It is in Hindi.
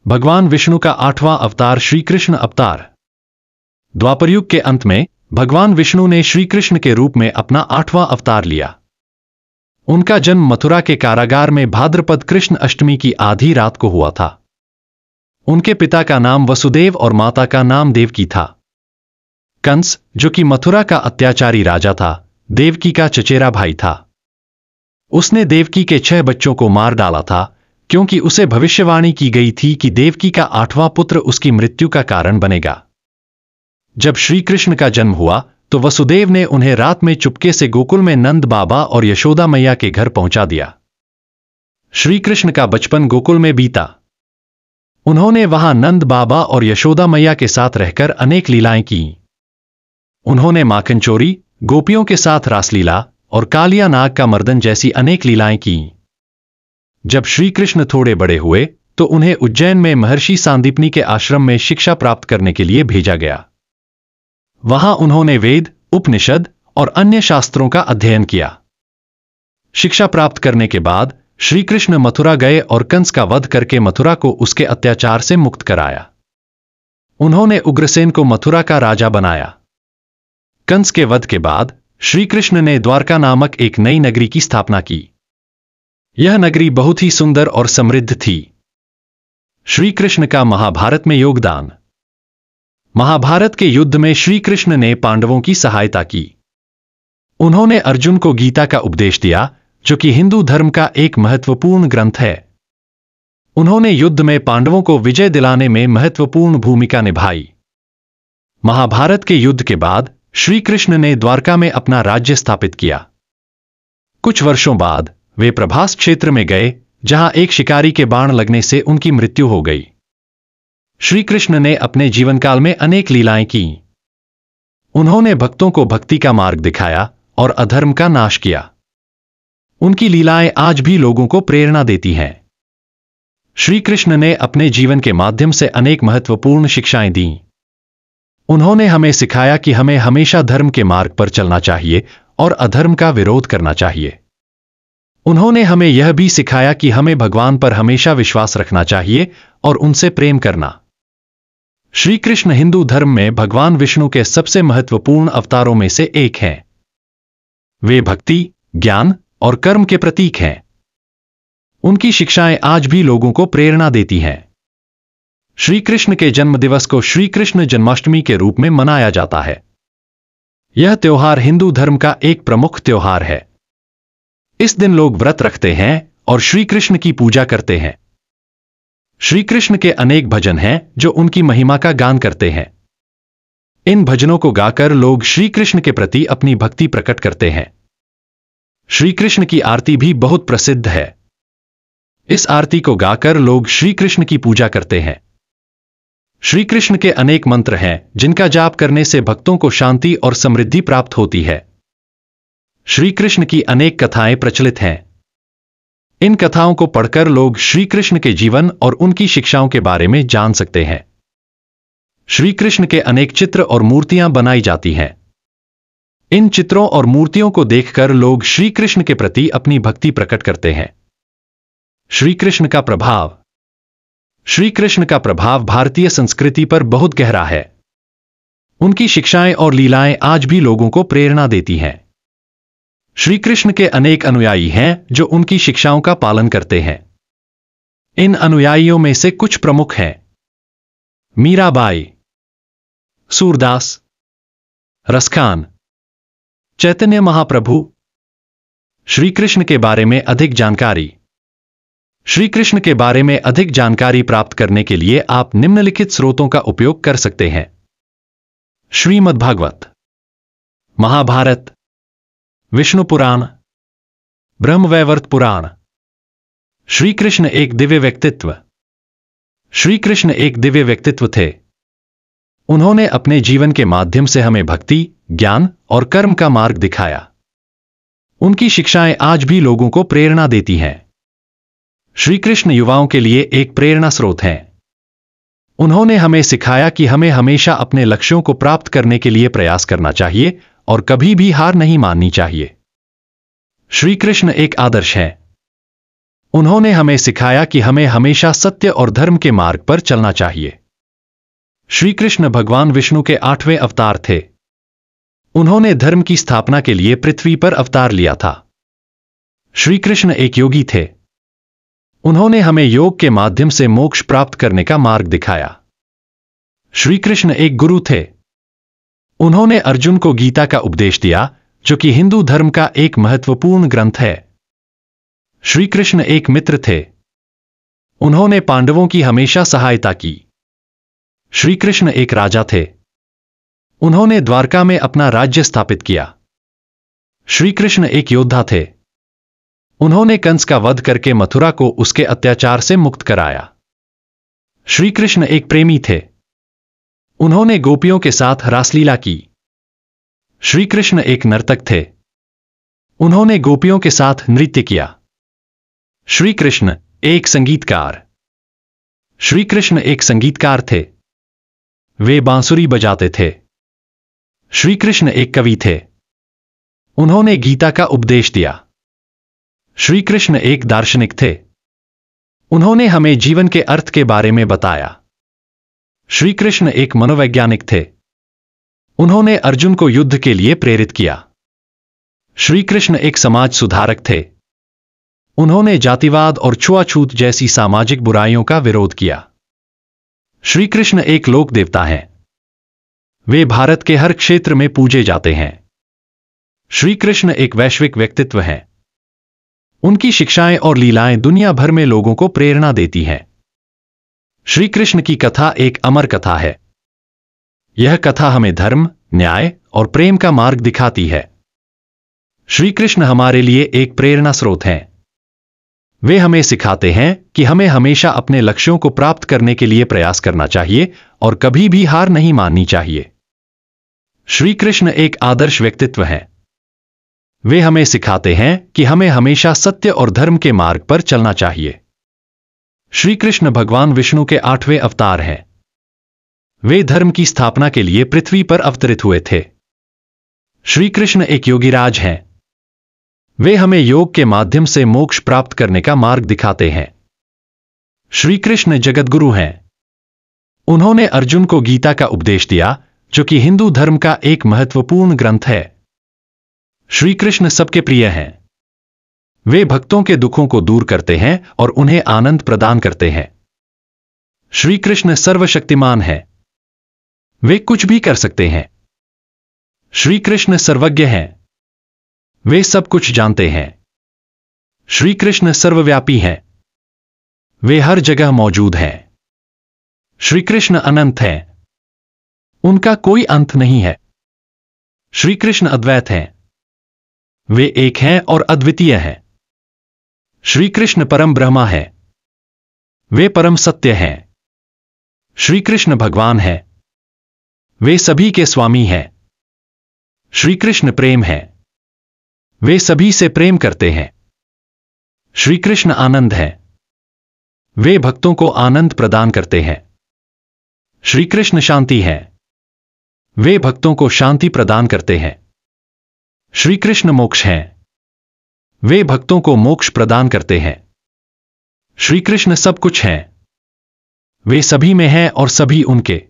भगवान विष्णु का 8वां अवतार श्री कृष्ण अवतार। द्वापरयुग के अंत में भगवान विष्णु ने श्री कृष्ण के रूप में अपना 8वां अवतार लिया। उनका जन्म मथुरा के कारागार में भाद्रपद कृष्ण अष्टमी की आधी रात को हुआ था। उनके पिता का नाम वसुदेव और माता का नाम देवकी था। कंस, जो कि मथुरा का अत्याचारी राजा था, देवकी का चचेरा भाई था। उसने देवकी के 6 बच्चों को मार डाला था, क्योंकि उसे भविष्यवाणी की गई थी कि देवकी का 8वां पुत्र उसकी मृत्यु का कारण बनेगा। जब श्री कृष्ण का जन्म हुआ तो वसुदेव ने उन्हें रात में चुपके से गोकुल में नंद बाबा और यशोदा मैया के घर पहुंचा दिया। श्री कृष्ण का बचपन गोकुल में बीता। उन्होंने वहां नंद बाबा और यशोदा मैया के साथ रहकर अनेक लीलाएं की। उन्होंने माखन चोरी, गोपियों के साथ रासलीला और कालिया नाग का मर्दन जैसी अनेक लीलाएं की। जब श्री कृष्ण थोड़े बड़े हुए तो उन्हें उज्जैन में महर्षि सांदीपनी के आश्रम में शिक्षा प्राप्त करने के लिए भेजा गया। वहां उन्होंने वेद, उपनिषद और अन्य शास्त्रों का अध्ययन किया। शिक्षा प्राप्त करने के बाद श्री कृष्ण मथुरा गए और कंस का वध करके मथुरा को उसके अत्याचार से मुक्त कराया। उन्होंने उग्रसेन को मथुरा का राजा बनाया। कंस के वध के बाद श्री कृष्ण ने द्वारका नामक एक नई नगरी की स्थापना की। यह नगरी बहुत ही सुंदर और समृद्ध थी। श्री कृष्ण का महाभारत में योगदान। महाभारत के युद्ध में श्री कृष्ण ने पांडवों की सहायता की। उन्होंने अर्जुन को गीता का उपदेश दिया, जो कि हिंदू धर्म का एक महत्वपूर्ण ग्रंथ है। उन्होंने युद्ध में पांडवों को विजय दिलाने में महत्वपूर्ण भूमिका निभाई। महाभारत के युद्ध के बाद श्री कृष्ण ने द्वारका में अपना राज्य स्थापित किया। कुछ वर्षों बाद वे प्रभास क्षेत्र में गए, जहां एक शिकारी के बाण लगने से उनकी मृत्यु हो गई। श्री कृष्ण ने अपने जीवनकाल में अनेक लीलाएं की। उन्होंने भक्तों को भक्ति का मार्ग दिखाया और अधर्म का नाश किया। उनकी लीलाएं आज भी लोगों को प्रेरणा देती हैं। श्री कृष्ण ने अपने जीवन के माध्यम से अनेक महत्वपूर्ण शिक्षाएं दी। उन्होंने हमें सिखाया कि हमें हमेशा धर्म के मार्ग पर चलना चाहिए और अधर्म का विरोध करना चाहिए। उन्होंने हमें यह भी सिखाया कि हमें भगवान पर हमेशा विश्वास रखना चाहिए और उनसे प्रेम करना। श्री कृष्ण हिंदू धर्म में भगवान विष्णु के सबसे महत्वपूर्ण अवतारों में से एक हैं। वे भक्ति, ज्ञान और कर्म के प्रतीक हैं। उनकी शिक्षाएं आज भी लोगों को प्रेरणा देती हैं। श्री कृष्ण के जन्मदिवस को श्री कृष्ण जन्माष्टमी के रूप में मनाया जाता है। यह त्योहार हिंदू धर्म का एक प्रमुख त्योहार है। इस दिन लोग व्रत रखते हैं और श्री कृष्ण की पूजा करते हैं। श्री कृष्ण के अनेक भजन हैं जो उनकी महिमा का गान करते हैं। इन भजनों को गाकर लोग श्री कृष्ण के प्रति अपनी भक्ति प्रकट करते हैं। श्री कृष्ण की आरती भी बहुत प्रसिद्ध है। इस आरती को गाकर लोग श्री कृष्ण की पूजा करते हैं। श्री कृष्ण के अनेक मंत्र हैं जिनका जाप करने से भक्तों को शांति और समृद्धि प्राप्त होती है। श्री कृष्ण की अनेक कथाएं प्रचलित हैं। इन कथाओं को पढ़कर लोग श्री कृष्ण के जीवन और उनकी शिक्षाओं के बारे में जान सकते हैं। श्री कृष्ण के अनेक चित्र और मूर्तियां बनाई जाती हैं। इन चित्रों और मूर्तियों को देखकर लोग श्री कृष्ण के प्रति अपनी भक्ति प्रकट करते हैं। श्री कृष्ण का प्रभाव। श्री कृष्ण का प्रभाव भारतीय संस्कृति पर बहुत गहरा है। उनकी शिक्षाएं और लीलाएं आज भी लोगों को प्रेरणा देती हैं। श्री कृष्ण के अनेक अनुयायी हैं जो उनकी शिक्षाओं का पालन करते हैं। इन अनुयायियों में से कुछ प्रमुख हैं: मीराबाई, सूरदास, रसखान, चैतन्य महाप्रभु। श्री कृष्ण के बारे में अधिक जानकारी। श्री कृष्ण के बारे में अधिक जानकारी प्राप्त करने के लिए आप निम्नलिखित स्रोतों का उपयोग कर सकते हैं: श्रीमद्भागवत, महाभारत, विष्णु पुराण, ब्रह्मवैवर्त पुराण। श्री कृष्ण एक दिव्य व्यक्तित्व। श्री कृष्ण एक दिव्य व्यक्तित्व थे। उन्होंने अपने जीवन के माध्यम से हमें भक्ति, ज्ञान और कर्म का मार्ग दिखाया। उनकी शिक्षाएं आज भी लोगों को प्रेरणा देती हैं। श्री कृष्ण युवाओं के लिए एक प्रेरणा स्रोत हैं। उन्होंने हमें सिखाया कि हमें हमेशा अपने लक्ष्यों को प्राप्त करने के लिए प्रयास करना चाहिए और कभी भी हार नहीं माननी चाहिए। श्री कृष्ण एक आदर्श हैं। उन्होंने हमें सिखाया कि हमें हमेशा सत्य और धर्म के मार्ग पर चलना चाहिए। श्री कृष्ण भगवान विष्णु के 8वें अवतार थे। उन्होंने धर्म की स्थापना के लिए पृथ्वी पर अवतार लिया था। श्री कृष्ण एक योगी थे। उन्होंने हमें योग के माध्यम से मोक्ष प्राप्त करने का मार्ग दिखाया। श्री कृष्ण एक गुरु थे। उन्होंने अर्जुन को गीता का उपदेश दिया, जो कि हिंदू धर्म का एक महत्वपूर्ण ग्रंथ है। श्री कृष्ण एक मित्र थे। उन्होंने पांडवों की हमेशा सहायता की। श्री कृष्ण एक राजा थे। उन्होंने द्वारका में अपना राज्य स्थापित किया। श्री कृष्ण एक योद्धा थे। उन्होंने कंस का वध करके मथुरा को उसके अत्याचार से मुक्त कराया। श्री कृष्ण एक प्रेमी थे। उन्होंने गोपियों के साथ रासलीला की। श्री कृष्ण एक नर्तक थे। उन्होंने गोपियों के साथ नृत्य किया। श्री कृष्ण एक संगीतकार। श्री कृष्ण एक संगीतकार थे। वे बांसुरी बजाते थे। श्री कृष्ण एक कवि थे। उन्होंने गीता का उपदेश दिया। श्री कृष्ण एक दार्शनिक थे। उन्होंने हमें जीवन के अर्थ के बारे में बताया। श्री कृष्ण एक मनोवैज्ञानिक थे। उन्होंने अर्जुन को युद्ध के लिए प्रेरित किया। श्री कृष्ण एक समाज सुधारक थे। उन्होंने जातिवाद और छुआछूत जैसी सामाजिक बुराइयों का विरोध किया। श्री कृष्ण एक लोक देवता हैं। वे भारत के हर क्षेत्र में पूजे जाते हैं। श्री कृष्ण एक वैश्विक व्यक्तित्व हैं। उनकी शिक्षाएं और लीलाएं दुनिया भर में लोगों को प्रेरणा देती हैं। श्री कृष्ण की कथा एक अमर कथा है। यह कथा हमें धर्म, न्याय और प्रेम का मार्ग दिखाती है। श्री कृष्ण हमारे लिए एक प्रेरणा स्रोत हैं। वे हमें सिखाते हैं कि हमें हमेशा अपने लक्ष्यों को प्राप्त करने के लिए प्रयास करना चाहिए और कभी भी हार नहीं माननी चाहिए। श्री कृष्ण एक आदर्श व्यक्तित्व हैं। वे हमें सिखाते हैं कि हमें हमेशा सत्य और धर्म के मार्ग पर चलना चाहिए। श्री कृष्ण भगवान विष्णु के 8वें अवतार हैं। वे धर्म की स्थापना के लिए पृथ्वी पर अवतरित हुए थे। श्री कृष्ण एक योगीराज हैं। वे हमें योग के माध्यम से मोक्ष प्राप्त करने का मार्ग दिखाते हैं। श्री कृष्ण जगतगुरु हैं। उन्होंने अर्जुन को गीता का उपदेश दिया, जो कि हिंदू धर्म का एक महत्वपूर्ण ग्रंथ है। श्री कृष्ण सबके प्रिय हैं। वे भक्तों के दुखों को दूर करते हैं और उन्हें आनंद प्रदान करते हैं। श्री कृष्ण सर्वशक्तिमान हैं। वे कुछ भी कर सकते हैं। श्री कृष्ण सर्वज्ञ हैं। वे सब कुछ जानते हैं। श्री कृष्ण सर्वव्यापी हैं। वे हर जगह मौजूद हैं। श्री कृष्ण अनंत हैं। उनका कोई अंत नहीं है। श्री कृष्ण अद्वैत हैं। वे एक हैं और अद्वितीय हैं। श्री कृष्ण परम ब्रह्मा हैं। वे परम सत्य हैं। श्री कृष्ण भगवान हैं। वे सभी के स्वामी हैं। श्री कृष्ण प्रेम हैं। वे सभी से प्रेम करते हैं। श्री कृष्ण आनंद हैं। वे भक्तों को आनंद प्रदान करते हैं। श्री कृष्ण शांति हैं। वे भक्तों को शांति प्रदान करते हैं। श्री कृष्ण मोक्ष हैं। वे भक्तों को मोक्ष प्रदान करते हैं। श्री कृष्ण सब कुछ हैं। वे सभी में हैं और सभी उनके